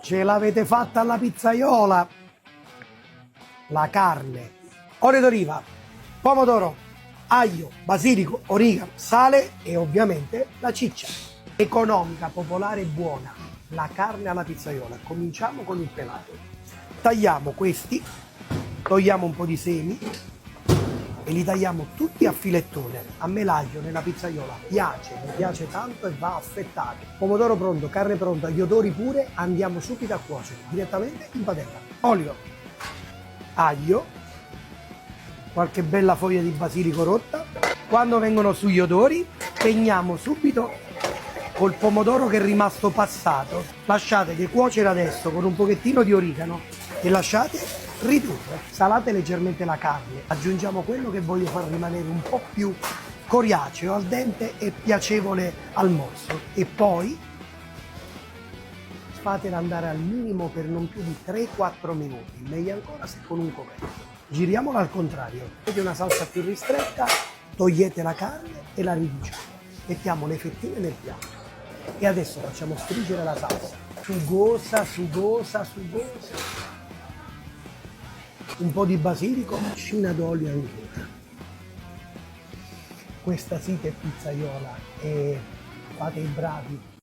Ce l'avete fatta alla pizzaiola? La carne, olio d'oliva, pomodoro, aglio, basilico, origano, sale e ovviamente la ciccia. Economica, popolare e buona. La carne alla pizzaiola. Cominciamo con il pelato. Tagliamo questi, togliamo un po' di semi e li tagliamo tutti a filettone. A me l'aglio nella pizzaiola piace, mi piace tanto e va affettato. Pomodoro pronto, carne pronta, gli odori pure, andiamo subito a cuocere direttamente in padella. Olio, aglio, qualche bella foglia di basilico rotta. Quando vengono sugli odori, spegniamo subito col pomodoro che è rimasto passato. Lasciate che cuocere adesso con un pochettino di origano e lasciate ridurre. Salate leggermente la carne, aggiungiamo quello che voglio far rimanere un po' più coriaceo, al dente e piacevole al morso. E poi fatela andare al minimo per non più di 3-4 minuti, meglio ancora se con un coperchio. Giriamola al contrario, avete una salsa più ristretta, togliete la carne e la riduciamo. Mettiamo le fettine nel piatto e adesso facciamo stringere la salsa. Sugosa, sugosa, sugosa. Un po' di basilico, scina d'olio ancora. Questa sì che è pizzaiola e fate i bravi.